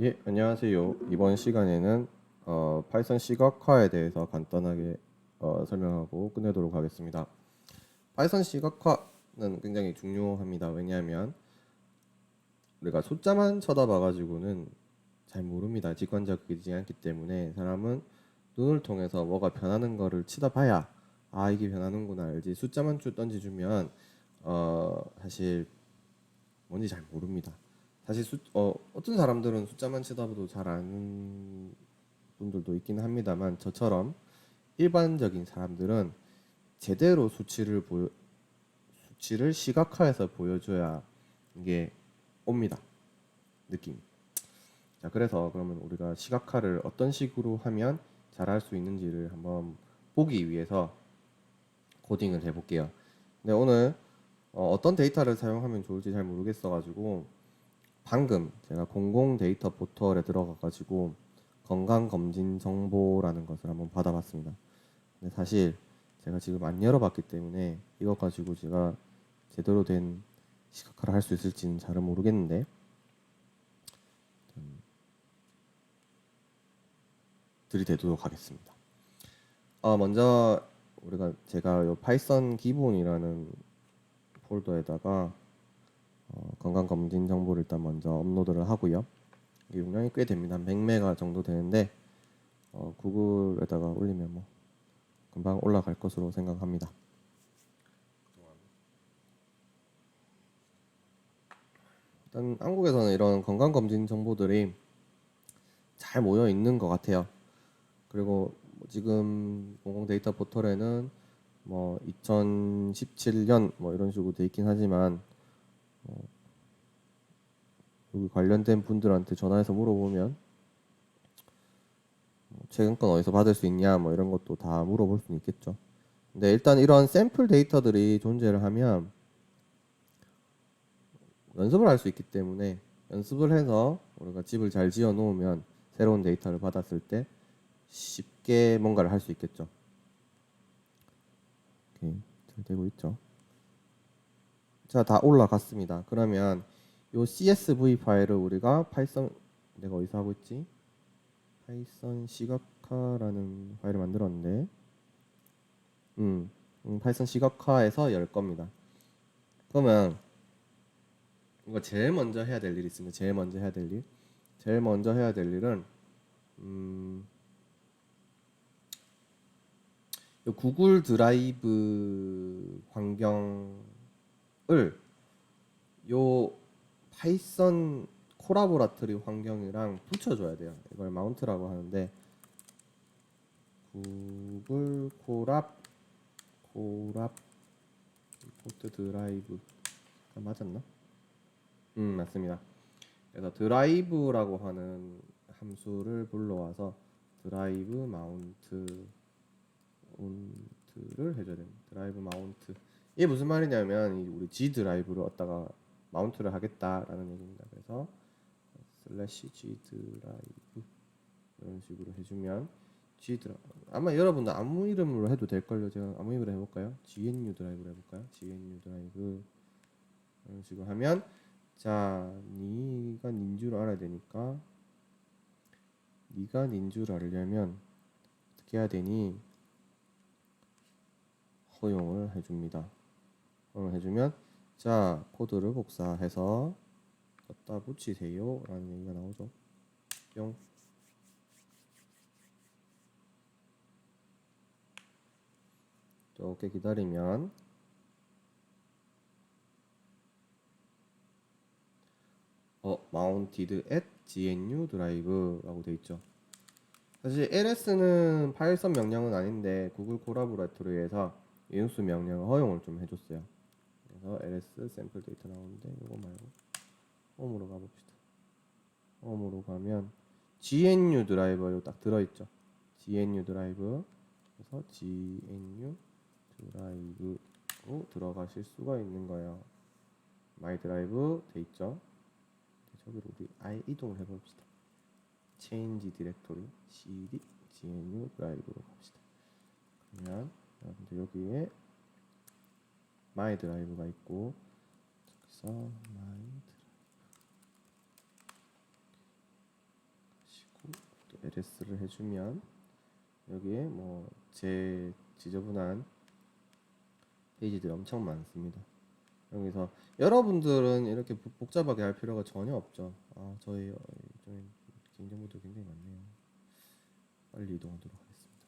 예, 안녕하세요. 이번 시간에는 파이썬 시각화에 대해서 간단하게 설명하고 끝내도록 하겠습니다. 파이썬 시각화는 굉장히 중요합니다. 왜냐하면 우리가 숫자만 쳐다봐가지고는 잘 모릅니다. 직관적이지 않기 때문에 사람은 눈을 통해서 뭐가 변하는 거를 치다봐야 아 이게 변하는구나 알지. 숫자만 쭉 던져주면 사실 뭔지 잘 모릅니다. 사실 어떤 사람들은 숫자만 쳐다봐도 잘 아는 분들도 있긴 합니다만 저처럼 일반적인 사람들은 제대로 수치를 시각화해서 보여줘야 이게 옵니다. 느낌. 자, 그래서 그러면 우리가 시각화를 어떤 식으로 하면 잘할 수 있는지를 한번 보기 위해서 코딩을 해볼게요. 근데 오늘 떤 데이터를 사용하면 좋을지 잘 모르겠어가지고 방금 제가 공공 데이터 포털에 들어가가지고 건강검진 정보라는 것을 한번 받아봤습니다. 근데 사실 제가 지금 안 열어봤기 때문에 이것 가지고 제가 제대로 된 시각화를 할 수 있을지는 잘은 모르겠는데 들이대도록 하겠습니다. 먼저 제가 요 파이썬 기본이라는 폴더에다가 건강검진 정보를 일단 먼저 업로드를 하고요. 이게 용량이 꽤 됩니다. 한 100메가 정도 되는데 구글에다가 올리면 뭐 금방 올라갈 것으로 생각합니다. 일단 한국에서는 이런 건강검진 정보들이 잘 모여 있는 것 같아요. 그리고 뭐 지금 공공 데이터 포털에는 뭐 2017년 뭐 이런 식으로 돼 있긴 하지만 여기 관련된 분들한테 전화해서 물어보면 뭐 최근 건 어디서 받을 수 있냐 뭐 이런 것도 다 물어볼 수는 있겠죠. 근데 일단 이런 샘플 데이터들이 존재를 하면 연습을 할 수 있기 때문에 연습을 해서 우리가 집을 잘 지어 놓으면 새로운 데이터를 받았을 때 쉽게 뭔가를 할 수 있겠죠. 오케이, 잘 되고 있죠. 자, 다 올라갔습니다. 그러면 요 CSV 파일을 우리가 파이썬 내가 어디서 하고 있지? 파이썬 시각화라는 파일을 만들었는데, 파이썬 시각화에서 열 겁니다. 그러면 이거 제일 먼저 해야 될 일이 있습니다. 제일 먼저 해야 될 일은 요 구글 드라이브 환경을 요 파이썬 코라보라터리 환경이랑 붙여줘야 돼요. 이걸 마운트라고 하는데 구글 코랍 포트 드라이브 맞았나? 맞습니다. 그래서 드라이브라고 하는 함수를 불러와서 드라이브 마운트를 해줘야 됩니다. 드라이브 마운트. 이게 무슨 말이냐면 우리 G 드라이브를 얻다가 마운트를 하겠다라는 얘기입니다. 그래서 슬래시 G 드라이브 이런 식으로 해주면 G 드라이브 아마 여러분도 아무 이름으로 해도 될걸요. 제가 아무 이름으로 해볼까요? GNU 드라이브로 해볼까요? GNU 드라이브 이런 식으로 하면 자, 네가 닌 줄 알아야 되니까 네가 닌 줄 알려면 어떻게 해야 되니? 허용을 해줍니다. 허용을 해주면 자, 코드를 복사해서 갖다 붙이세요 라는 얘기가 나오죠. 뿅. 이렇게 기다리면 mounted at GNU 드라이브라고 돼 있죠. 사실 LS는 파일선 명령은 아닌데 구글 콜라보레이터리에서 인수 명령을 허용을 좀 해줬어요. 그래서 ls 샘플 데이터 나오는데 이거 말고 홈으로 가봅시다. 홈으로 가면 GNU 드라이버 딱 들어있죠. GNU 드라이브 그래서 GNU 드라이브로 들어가실 수가 있는 거예요. 마이 드라이브 돼 있죠. 저기로 우리 아예 이동을 해봅시다. change 디렉토리 cd gnu 드라이브로 갑시다. 그러면 여러분들 여기에 마이 드라이브가 있고 여기서 마이 LS를 해주면 여기에 뭐 제 지저분한 페이지들이 엄청 많습니다. 여기서 여러분들은 이렇게 복잡하게 할 필요가 전혀 없죠. 저희 좀 경쟁모드 굉장히 많네요. 빨리 이동하도록 하겠습니다.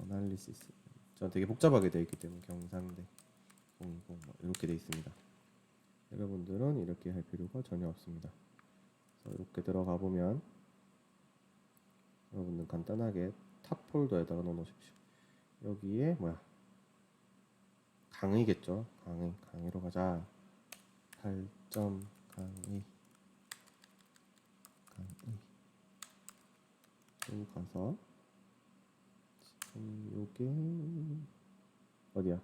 어널리시스. 전 되게 복잡하게 되어 있기 때문에 경상대 020 이렇게 되어 있습니다. 여러분들은 이렇게 할 필요가 전혀 없습니다. 그래서 이렇게 들어가 보면 여러분들 간단하게 탑 폴더에다가 넣어 놓으십시오. 여기에 강의겠죠. 강의로 가자. 8점 강의 여기 가서 지금 요게 어디야?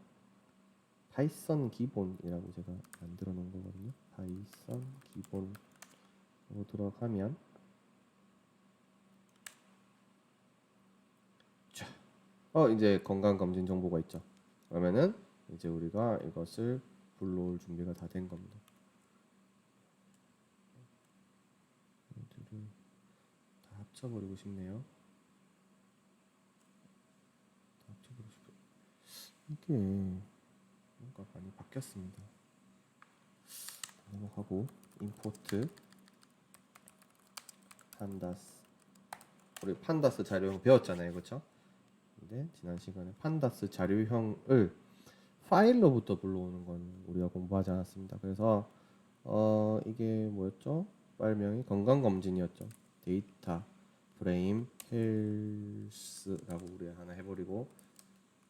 파이썬 기본이라고 제가 만들어 놓은 거거든요. 파이썬 기본으로 들어가면 이제 건강검진 정보가 있죠. 그러면은 이제 우리가 이것을 불러올 준비가 다 된 겁니다. 얘들을 다 합쳐버리고 싶네요. 다 합쳐버리고 싶어요. 이게 뭔가 많이 바뀌었습니다. 넘어가고 임포트 판다스. 우리 판다스 자료형 배웠잖아요, 그렇죠? 근데 지난 시간에 판다스 자료형을 파일로부터 불러오는 건 우리가 공부하지 않았습니다. 그래서 이게 뭐였죠? 파일명이 건강검진이었죠. 데이터 프레임 헬스라고 우리 하나 해버리고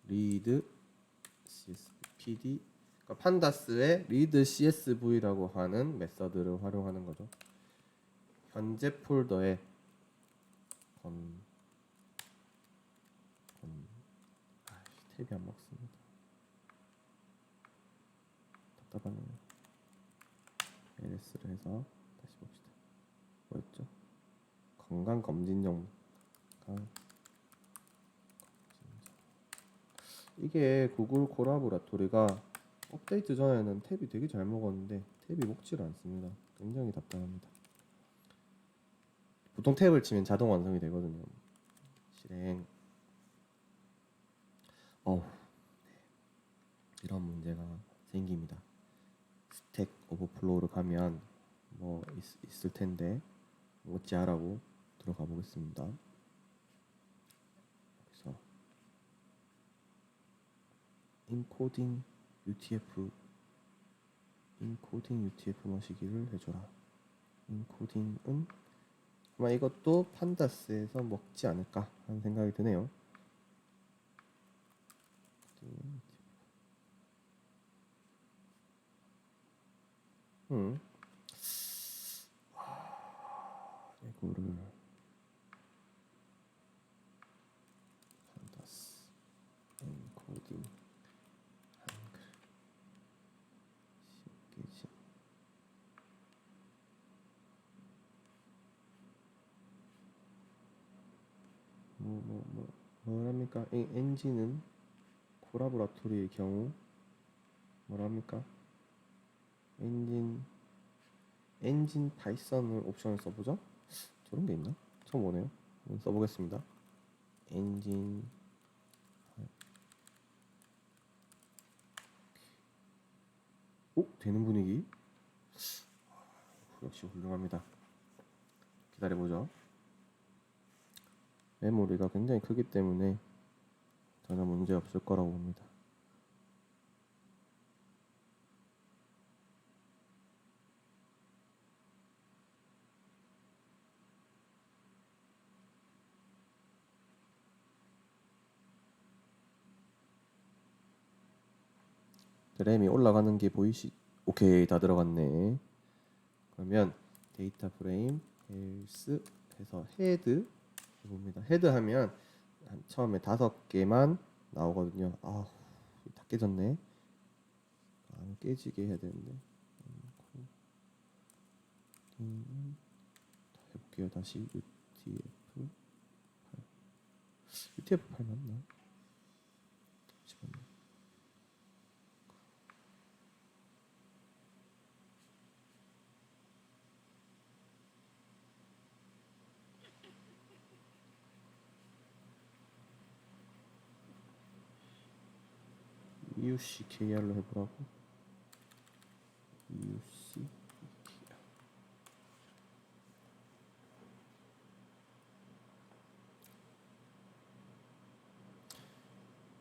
리드 CSPD 그러니까 판다스의 리드 CSV라고 하는 메서드를 활용하는 거죠. 현재 폴더에 탭이 안 먹습니다. 답답하네요. LS를 해서 다시 봅시다. 뭐였죠? 건강검진용 이게 구글 콜라보라토리가 업데이트 전에는 탭이 되게 잘 먹었는데 탭이 먹지를 않습니다. 굉장히 답답합니다. 보통 탭을 치면 자동 완성이 되거든요. 실행. 이런 문제가 생깁니다. 스택 오버플로우를 가면 뭐 있을 텐데 어찌하라고 들어가 보겠습니다. 그래서 인코딩 UTF 머시기를 해줘라. 인코딩은 아마 이것도 판다스에서 먹지 않을까 하는 생각이 드네요. 이거를 판다스 인코딩 한글 쉽게지. 뭐랍니까? 이 엔진은 콜라보라토리의 경우 뭐랍니까? 엔진 파이썬을 옵션을 써보죠. 저런 게 있나? 처음 보네요. 한번 써보겠습니다. 엔진 되는 분위기. 역시 훌륭합니다. 기다려보죠. 메모리가 굉장히 크기 때문에 전혀 문제 없을 거라고 봅니다. 램이 올라가는 게 보이시? 오케이, 다 들어갔네. 그러면 데이터 프레임 헬스 해서 헤드 봅니다. 헤드 하면 처음에 5개만 나오거든요. 다 깨졌네. 안 깨지게 해야 되는데. 해볼게요. 다시 UTF-8 맞나? 잠시만요. EUCKR로 해보라고. EUC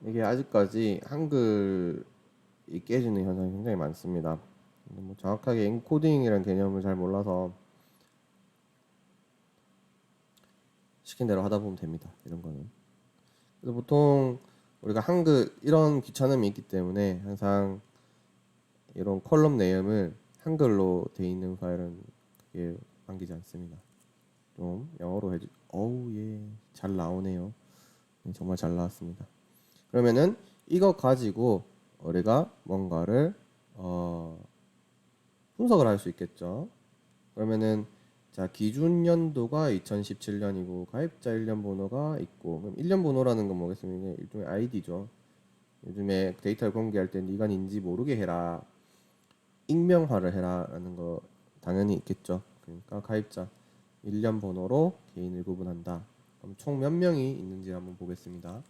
이게 아직까지 한글이 깨지는 현상이 굉장히 많습니다. 뭐 정확하게 엔코딩이라는 개념을 잘 몰라서 시킨 대로 하다 보면 됩니다. 이런 거는. 그래서 보통 우리가 한글 이런 귀찮음이 있기 때문에 항상 이런 컬럼 내용을 한글로 돼 있는 파일은 그게 남기지 않습니다. 좀 영어로 해주. 어우 예, 잘 나오네요. 정말 잘 나왔습니다. 그러면은 이거 가지고 우리가 뭔가를 분석을 할 수 있겠죠. 그러면은 자 기준 연도가 2017년이고 가입자 일련 번호가 있고 그럼 일련 번호라는 건 뭐겠습니까? 일종의 아이디죠. 요즘에 데이터를 공개할 때 네가 인지 모르게 해라, 익명화를 해라라는 거 당연히 있겠죠. 그러니까 가입자 일련 번호로 개인을 구분한다. 그럼 총 몇 명이 있는지 한번 보겠습니다.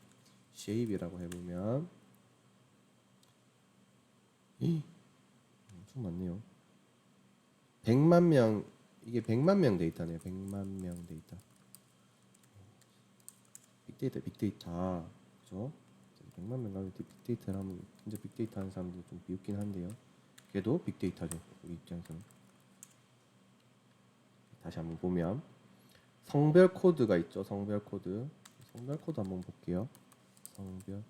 쉐입이라고 해보면 엄청 많네요. 100만 명, 이게 100만 명 데이터네요. 100만 명 데이터. 빅데이터. 그죠? 100만 명 가지고 빅데이터를 하면 진짜 빅데이터 하는 사람들이 좀 비웃긴 한데요. 걔도 빅데이터죠. 우리 입장에서는. 다시 한번 보면 성별 코드가 있죠. 성별 코드. 성별 코드 한번 볼게요. 성별.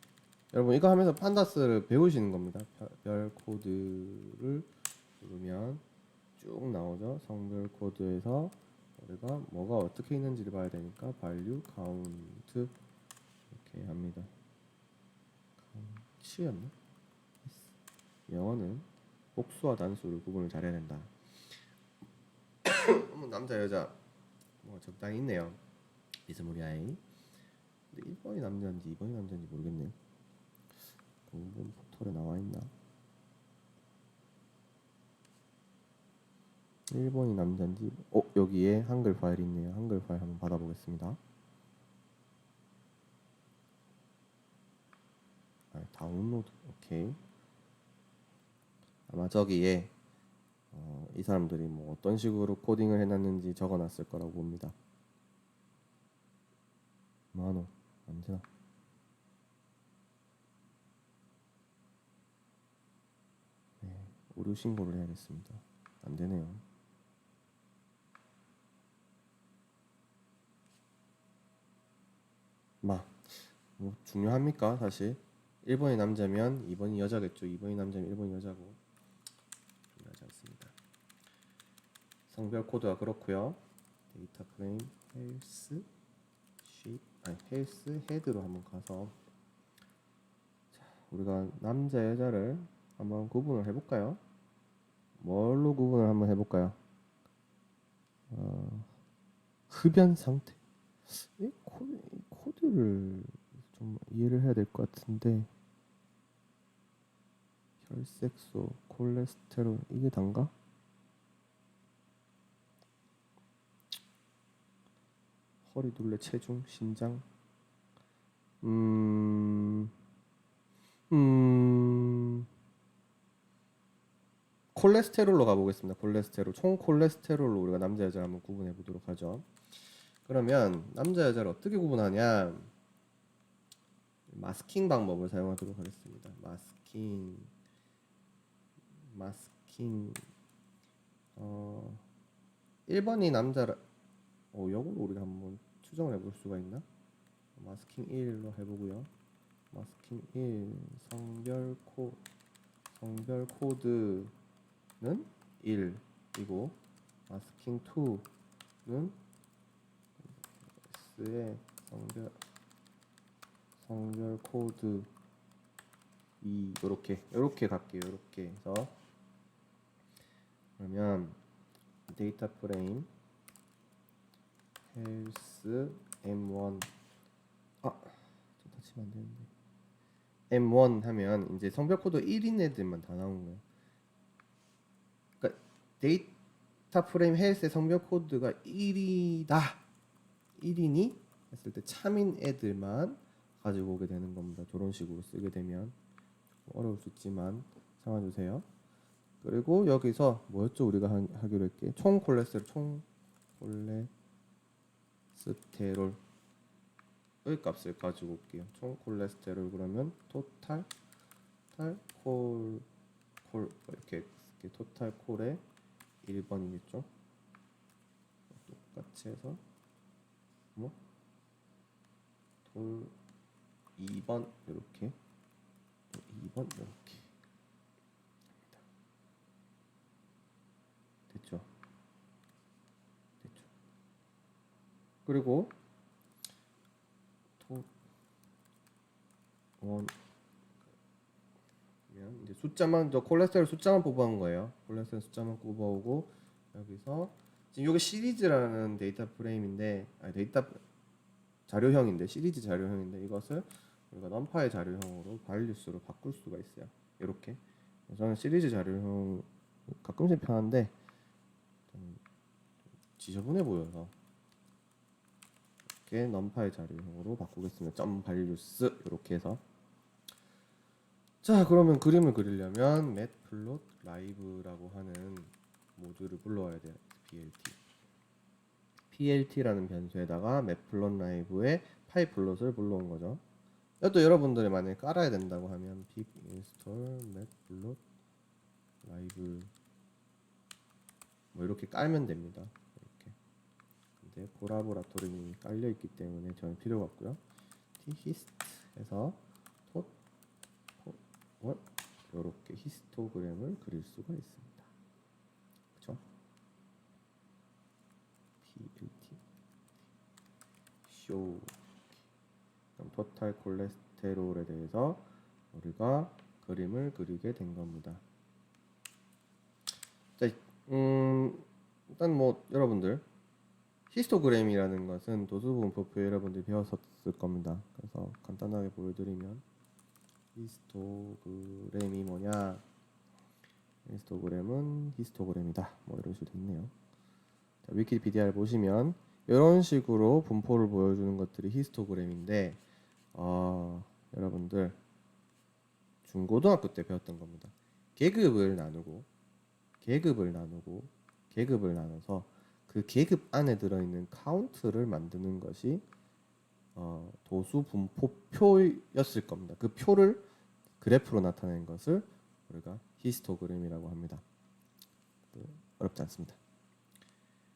여러분 이거 하면서 판다스를 배우시는 겁니다. 별 코드를 누르면 쭉 나오죠. 성별 코드에서 우리가 뭐가 어떻게 있는지를 봐야 되니까 value, count 이렇게 합니다. count였나? 영어는 복수와 단수를 구분을 잘해야 된다. 남자 여자 뭐 적당히 있네요. 비스무리아이. 근데 1번이 남자인지 2번이 남자인지 모르겠네요. 공본 포털에 나와 있나? 1번이 남자인지. 여기에 한글 파일이 있네요. 한글 파일 한번 받아보겠습니다. 다운로드. 오케이. 아마 저기에 이 사람들이 뭐 어떤 식으로 코딩을 해놨는지 적어놨을 거라고 봅니다. 만원 언제나. 네, 오류 신고를 해야겠습니다. 안 되네요. 뭐 중요합니까 사실? 1번이 남자면 2번이 여자겠죠. 2번이 남자면 1번이 여자고. 중요하지 않습니다. 성별 코드가 그렇고요. 데이터 프레임 헬스 헬스 헤드로 한번 가서 자, 우리가 남자 여자를 한번 구분을 해볼까요? 뭘로 구분을 한번 해볼까요? 흡연 상태. 이 코드를 좀 이해를 해야 될 것 같은데 혈색소, 콜레스테롤 이게 단가? 허리 둘레, 체중, 신장. 콜레스테롤로 가보겠습니다. 콜레스테롤, 총 콜레스테롤로 우리가 남자 여자를 한번 구분해 보도록 하죠. 그러면 남자 여자를 어떻게 구분하냐? 마스킹 방법을 사용하도록 하겠습니다. 마스킹 1번이 남자라. 이걸 우리가 한번 추정을 해볼 수가 있나? 마스킹 1로 해보고요. 마스킹 1 성별 코드는 1이고 마스킹 2는 S의 성별 코드 2 요렇게 갈게요. 요렇게 해서 그러면 데이터 프레임 헬스 M1 좀 다치면 안 되는데 M1 하면 이제 성별 코드 1인 애들만 다 나오는 거예요. 그러니까 데이터 프레임 헬스의 성별 코드가 1이다. 1이니 했을 때 참인 애들만 가지고 오게 되는 겁니다. 저런 식으로 쓰게 되면 어려울 수 있지만 참아주세요. 그리고 여기서 뭐였죠? 우리가 하기로 했게 총 콜레스테롤 의 값을 가지고 올게요. 총 콜레스테롤 그러면 토탈 이렇게 토탈 콜의 1번이겠죠. 똑같이 해서 뭐 돌 2번 이렇게 2번 이렇게 됐죠. 그리고 원 이제 숫자만 콜레스테롤 숫자만 뽑아온 거예요. 콜레스테롤 숫자만 뽑아오고 여기서 지금 이게 시리즈라는 데이터 프레임인데 데이터 자료형인데 시리즈 자료형인데 이것을 우리가 넘파의 자료형으로 발류수로 바꿀 수가 있어요. 이렇게 저는 시리즈 자료형 가끔씩 편한데 좀 지저분해 보여서 이렇게 넘파의 자료형으로 바꾸겠습니다. 점 발류스 이렇게 해서 자 그러면 그림을 그리려면 matplot live라고 하는 모듈을 불러와야 돼요. plt라는 변수에다가 matplot live의 파이플롯을 불러온 거죠. 이것도 여러분들이 만약에 깔아야 된다고 하면 pip install matplot live 뭐 이렇게 깔면 됩니다. 이렇게. 근데 보라보라토리님이 깔려 있기 때문에 저는 필요가 없고요. thist에서 이렇게 히스토그램을 그릴 수가 있습니다. 그렇죠? plt show 그럼 토탈 콜레스테롤에 대해서 우리가 그림을 그리게 된 겁니다. 자, 일단 뭐 여러분들 히스토그램이라는 것은 도수분포표 여러분들이 배웠었을 겁니다. 그래서 간단하게 보여드리면 히스토그램이 뭐냐? 히스토그램은 히스토그램이다. 뭐 이런 식으로 있네요. 자, 위키피디아를 보시면 이런 식으로 분포를 보여주는 것들이 히스토그램인데 여러분들 중고등학교 때 배웠던 겁니다. 계급을 나눠서 그 계급 안에 들어있는 카운트를 만드는 것이 도수 분포표였을 겁니다. 그 표를 그래프로 나타낸 것을 우리가 히스토그램이라고 합니다. 어렵지 않습니다.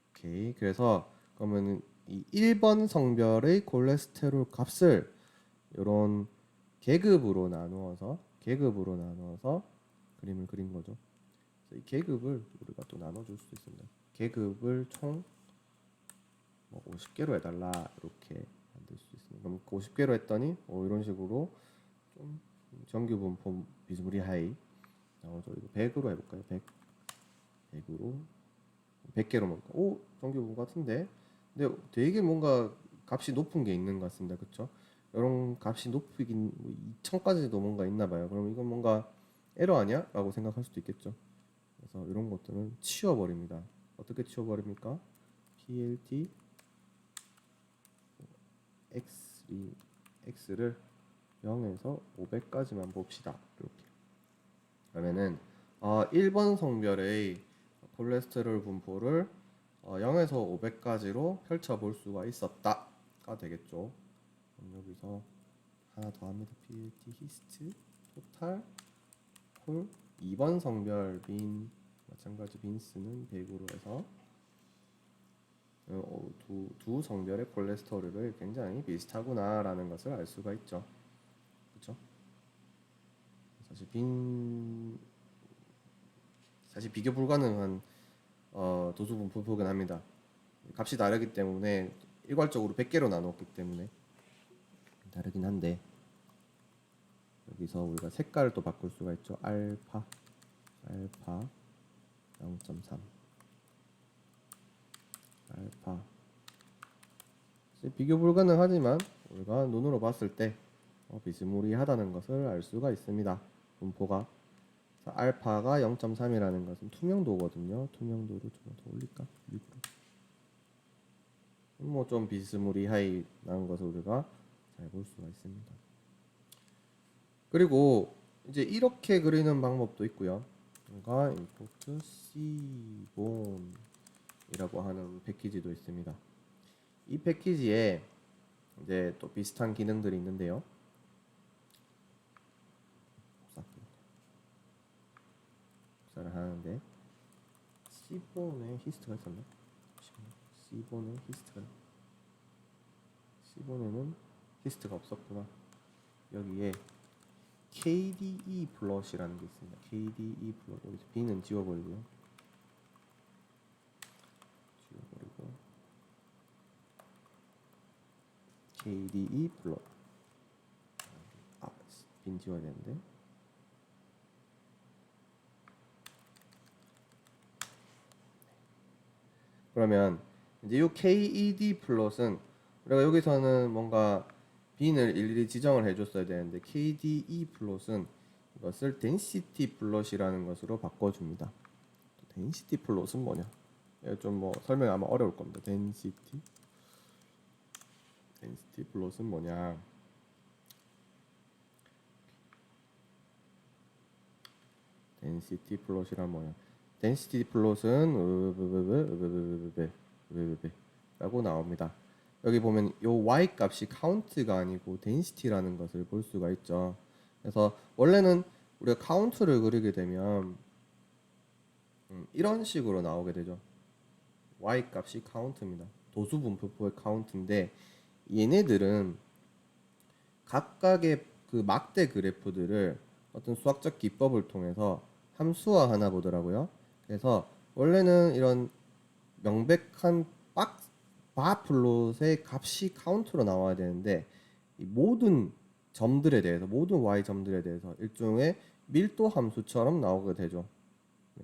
오케이. 그래서 그러면 이 1번 성별의 콜레스테롤 값을 이런 계급으로 나누어서 그림을 그린 거죠. 이 계급을 우리가 또 나눠줄 수 있습니다. 계급을 총 50개로 해달라 이렇게 만들 수 있습니다. 그럼 50개로 했더니 이런 식으로 좀 정규 분포 비스무리하이 나오죠. 이거 100으로 해볼까요? 100으로 100개로 먹을까? 정규 분포 같은데 근데 되게 뭔가 값이 높은 게 있는 것 같습니다. 그렇죠? 이런 값이 높이긴 2000까지도 뭔가 있나 봐요. 그럼 이건 뭔가 에러 아니야? 라고 생각할 수도 있겠죠. 그래서 이런 것들은 치워버립니다. 어떻게 치워버립니까? plt x를 0에서 500까지만 봅시다. 이렇게. 그러면은 1번 성별의 콜레스테롤 분포를 0에서 500까지로 펼쳐 볼 수가 있었다가 되겠죠. 그럼 여기서 하나 더 합니다. plt hist 토탈 콜 2번 성별 마찬가지 빈스는 100으로 해서 두 성별의 콜레스테롤을 굉장히 비슷하구나라는 것을 알 수가 있죠. 그렇죠? 사실 비교 불가능한 도수 분포표긴 합니다. 값이 다르기 때문에 일괄적으로 100개로 나눴기 때문에 다르긴 한데 여기서 우리가 색깔을 또 바꿀 수가 있죠. 알파 0.3 알파 비교 불가능하지만 우리가 눈으로 봤을 때 비스무리하다는 것을 알 수가 있습니다. 분포가 알파가 0.3이라는 것은 투명도거든요. 투명도를 좀 더 올릴까? 일부러. 뭐 좀 비스무리하게 나온 것을 우리가 잘 볼 수가 있습니다. 그리고 이제 이렇게 그리는 방법도 있고요. 뭔가 import cbone이라고 하는 패키지도 있습니다. 이 패키지에 이제 또 비슷한 기능들이 있는데요. 복사를 하는데 cbone에 히스트가 있었나? cbone에 cbone에는 히스트가 없었구나. 여기에 KDE 플롯이라는 게 있습니다. KDE 플롯. 여기서 B는 지워버리고요. KDE 플롯. B는 지워야 되는데. 그러면 이제 이 KED 플롯은 우리가 여기서는 뭔가 빈을 일일이 지정을 해줬어야 되는데 KDE 플롯은 이것을 density 플롯이라는 것으로 바꿔줍니다. density 플롯은 뭐냐? 좀 뭐 설명 아마 어려울 겁니다. density 플롯은 뭐냐? density 플롯이란 뭐냐? density 플롯은 라고 나옵니다. 여기 보면 요 y 값이 count가 아니고 density라는 것을 볼 수가 있죠. 그래서 원래는 우리가 count를 그리게 되면 이런 식으로 나오게 되죠. y 값이 count입니다. 도수 분포의 count인데 얘네들은 각각의 그 막대 그래프들을 어떤 수학적 기법을 통해서 함수화하나 보더라고요. 그래서 원래는 이런 명백한 바 플롯의 값이 카운트로 나와야 되는데 이 모든 점들에 대해서 모든 y 점들에 대해서 일종의 밀도 함수처럼 나오게 되죠.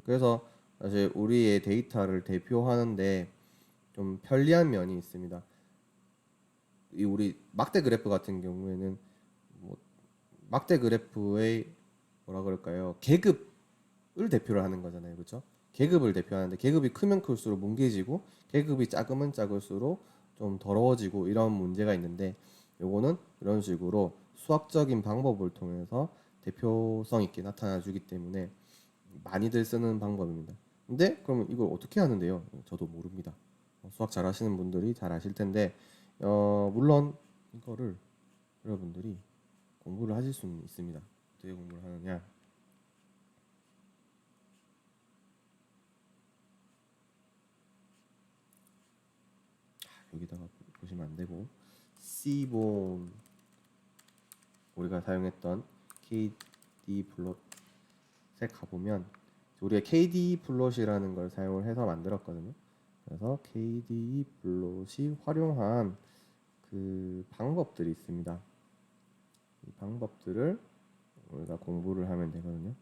그래서 사실 우리의 데이터를 대표하는데 좀 편리한 면이 있습니다. 이 우리 막대 그래프 같은 경우에는 뭐 막대 그래프의 뭐라 그럴까요? 계급을 대표를 하는 거잖아요, 그렇죠? 계급을 대표하는데 계급이 크면 클수록 뭉개지고 계급이 작으면 작을수록 좀 더러워지고 이런 문제가 있는데 요거는 이런 식으로 수학적인 방법을 통해서 대표성 있게 나타나 주기 때문에 많이들 쓰는 방법입니다. 근데 그러면 이걸 어떻게 하는데요? 저도 모릅니다. 수학 잘 하시는 분들이 잘 아실 텐데 물론 이거를 여러분들이 공부를 하실 수는 있습니다. 어떻게 공부를 하느냐? 여기다가 보시면 안 되고 C본 우리가 사용했던 KD 플롯에 가보면 우리가 KD 플롯이라는 걸 사용을 해서 만들었거든요. 그래서 KD 플롯이 활용한 그 방법들이 있습니다. 이 방법들을 우리가 공부를 하면 되거든요.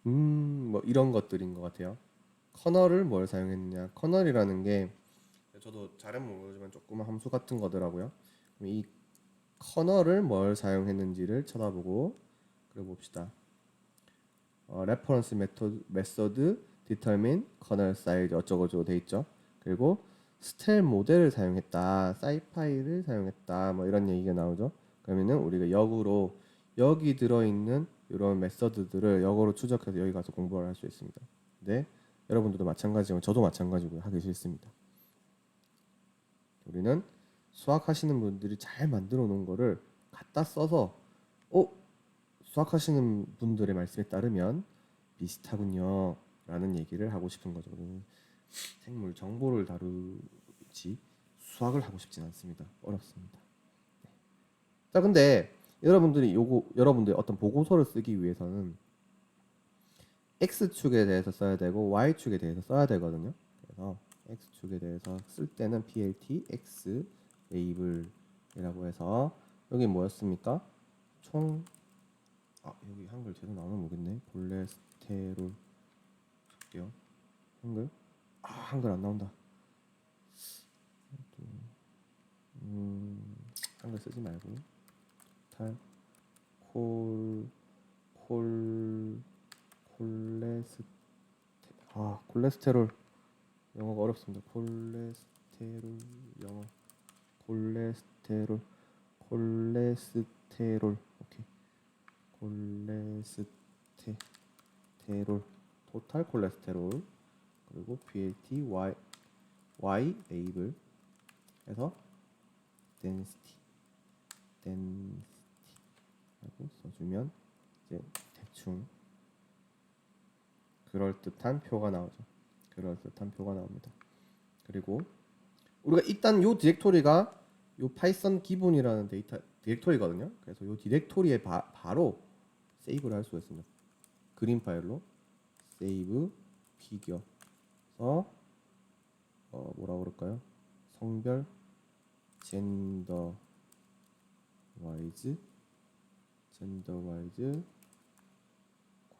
뭐 이런 것들인 것 같아요. 커널을 뭘 사용했느냐? 커널이라는 게 저도 잘은 모르지만 조그만 함수 같은 거더라고요. 이 커널을 뭘 사용했는지를 쳐다보고 그래 봅시다. 레퍼런스 메서드 determine 커널 사이즈 어쩌고저쩌고 돼 있죠. 그리고 스텔 모델을 사용했다, 사이파이를 사용했다, 뭐 이런 얘기가 나오죠. 그러면은 우리가 역으로 여기 들어있는 이런 메서드들을 역으로 추적해서 여기 가서 공부를 할 수 있습니다. 네, 여러분들도 마찬가지고 저도 마찬가지고 하기 싫습니다. 우리는 수학하시는 분들이 잘 만들어 놓은 거를 갖다 써서 수학하시는 분들의 말씀에 따르면 비슷하군요 라는 얘기를 하고 싶은 거죠. 생물 정보를 다루지 수학을 하고 싶진 않습니다. 어렵습니다. 자, 근데 여러분들이 어떤 보고서를 쓰기 위해서는 X축에 대해서 써야 되고 Y축에 대해서 써야 되거든요. 그래서 X축에 대해서 쓸 때는 PLT X 레이블이라고 해서 여기 뭐였습니까? 총 여기 한글 제대로 나오나 모르겠네. 콜레스테롤 볼게요. 한글? 한글 안 나온다. 한글 쓰지 말고 탈 콜레스테 콜레스테롤 영어가 어렵습니다. 콜레스테롤 영어 콜레스테롤 콜레스테롤 오케이. 콜레스테롤 토탈 콜레스테롤 그리고 PLT Y 에이블 해서 density 하고 써주면 이제 대충 그럴듯한 표가 나오죠. 그럴듯한 표가 나옵니다. 그리고 우리가 일단 요 디렉토리가 요 파이썬 기본이라는 데이터 디렉토리거든요. 그래서 요 디렉토리에 바로 세이브를 할 수가 있습니다. 그림 파일로 세이브 피겨서 뭐라고 그럴까요? 성별 젠더 와이즈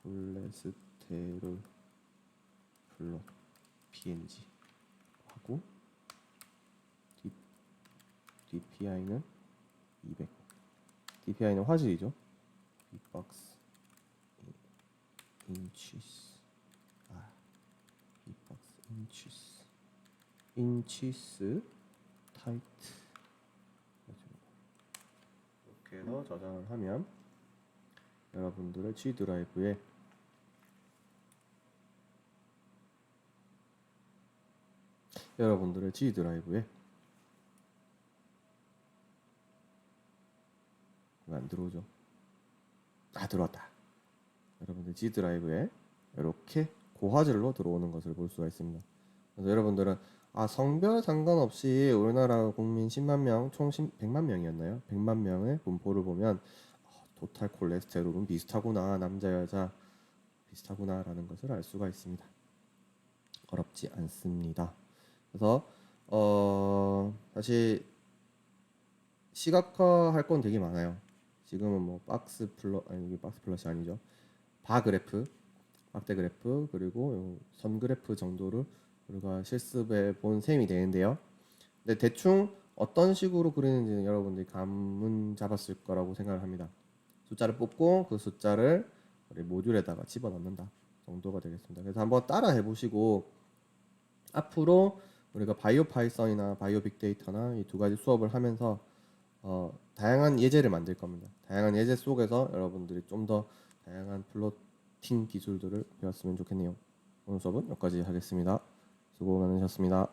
콜레스테롤 플롯 png 하고 DPI는 200 DPI는 화질이죠. 빅박스 인치스 빅박스 인치스 타이트 이렇게 해서 저장을 하면 여러분들의 G 드라이브에 왜 안 들어오죠? 들어왔다. 여러분들 G 드라이브에 이렇게 고화질로 들어오는 것을 볼 수가 있습니다. 그래서 여러분들은 성별 상관없이 우리나라 국민 10만 명, 총 100만 명이었나요? 100만 명의 분포를 보면 토탈 콜레스테롤은 비슷하구나, 남자 여자 비슷하구나라는 것을 알 수가 있습니다. 어렵지 않습니다. 그래서 사실 시각화할 건 되게 많아요. 지금은 뭐 박스 플러시 아니죠. 바그래프, 박대 그래프 그리고 선 그래프 정도를 우리가 실습해 본 셈이 되는데요. 근데 대충 어떤 식으로 그리는지는 여러분들이 감은 잡았을 거라고 생각을 합니다. 숫자를 뽑고 그 숫자를 우리 모듈에다가 집어넣는다 정도가 되겠습니다. 그래서 한번 따라 해보시고 앞으로 우리가 바이오 파이썬이나 바이오 빅데이터나 이 두 가지 수업을 하면서 다양한 예제를 만들 겁니다. 다양한 예제 속에서 여러분들이 좀 더 다양한 플로팅 기술들을 배웠으면 좋겠네요. 오늘 수업은 여기까지 하겠습니다. 수고 많으셨습니다.